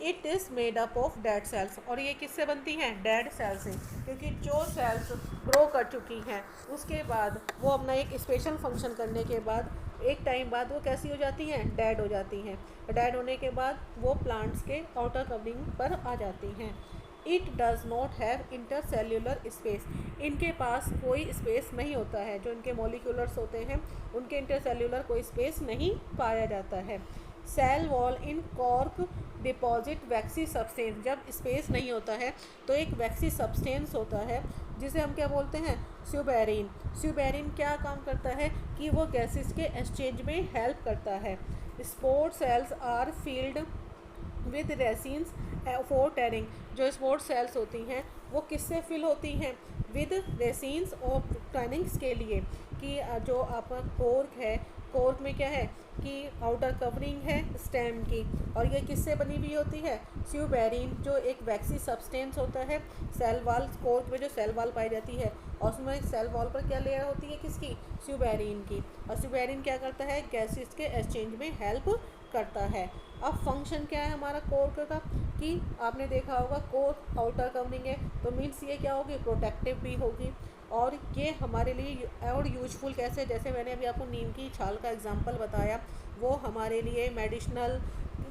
A: It is made up of dead cells, और ये किससे बनती हैं, डेड सेल्स से, क्योंकि जो सेल्स ग्रो कर चुकी हैं उसके बाद वो अपना एक स्पेशल फंक्शन करने के बाद एक टाइम बाद वो कैसी हो जाती हैं, डेड हो जाती हैं। डेड होने के बाद वो प्लांट्स के आउटर कवरिंग पर आ जाती हैं। It does not have intercellular space, इनके पास कोई स्पेस नहीं होता है, जो इनके मॉलिक्यूलर्स होते हैं उनके इंटरसेल्यूलर कोई स्पेस नहीं पाया जाता है। सेल वॉल इन कॉर्क डिपॉजिट वैक्सी सब्सटेंस, जब स्पेस नहीं होता है तो एक वैक्सी सब्सटेंस होता है जिसे हम क्या बोलते हैं, स्यूबेरिन। स्यूबेरिन क्या काम करता है कि वो गैसेस के एक्सचेंज में हेल्प करता है। Spore cells are filled with resins for tanning, जो स्पोर सेल्स होती हैं वो किससे फिल होती हैं, विद रेसिन्स और टैनिंग्स के लिए, कि जो आपका कॉर्क है, कॉर्क में क्या है कि आउटर कवरिंग है स्टेम की, और ये किससे बनी हुई होती है, स्यूबेरिन, जो एक वैक्सी सब्सटेंस होता है। सेल वॉल, कॉर्क में जो सेल वॉल पाई जाती है और उसमें सेल वॉल पर क्या लेयर होती है, किसकी, स्यूबेरिन की, और स्यूबेरिन क्या करता है, गैसेस के एक्सचेंज में हेल्प करता है। अब फंक्शन क्या है हमारा कॉर्क का, कि आपने देखा होगा कॉर्क आउटर कवरिंग है तो मीन्स ये क्या होगी, प्रोटेक्टिव भी होगी, और ये हमारे लिए और यूजफुल कैसे, जैसे मैंने अभी आपको नीम की छाल का एग्जांपल बताया, वो हमारे लिए मेडिसिनल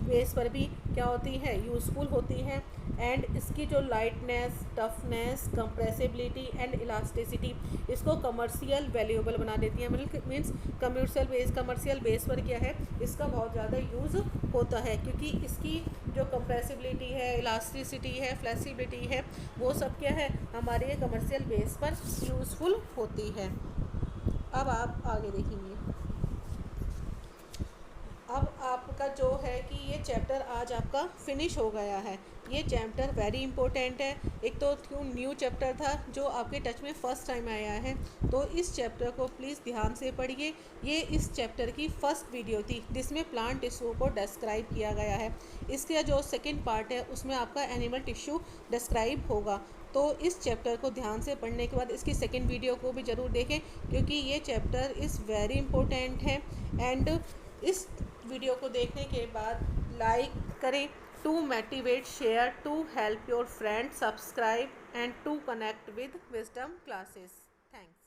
A: बेस पर भी क्या होती है, यूज़फुल होती हैं। एंड इसकी जो lightness, toughness, compressibility and elasticity इसको कमर्शियल वैल्यूएबल बना देती है। मीन्स कमर्शियल बेस पर क्या है, इसका बहुत ज़्यादा यूज़ होता है, क्योंकि इसकी जो कंप्रेसिबिलिटी है, इलास्टिसिटी है, फ्लेक्सिबिलिटी है, वो सब क्या है, हमारे कमर्शियल बेस पर यूज़फुल होती है। अब आप आगे देखेंगे। अब आपका जो है कि ये चैप्टर आज आपका फिनिश हो गया है। ये चैप्टर वेरी इंपॉर्टेंट है। एक तो क्यों न्यू चैप्टर था जो आपके टच में फ़र्स्ट टाइम आया है, तो इस चैप्टर को प्लीज़ ध्यान से पढ़िए। ये इस चैप्टर की फ़र्स्ट वीडियो थी जिसमें प्लांट टिश्यू को डिस्क्राइब किया गया है। इसका जो सेकंड पार्ट है उसमें आपका एनिमल टिश्यू डिस्क्राइब होगा। तो इस चैप्टर को ध्यान से पढ़ने के बाद इसकी सेकंड वीडियो को भी ज़रूर देखें, क्योंकि ये चैप्टर इज़ वेरी इंपॉर्टेंट है। एंड इस वीडियो को देखने के बाद लाइक करें to motivate, share to help your friend, subscribe and to connect with Wisdom Classes. Thanks.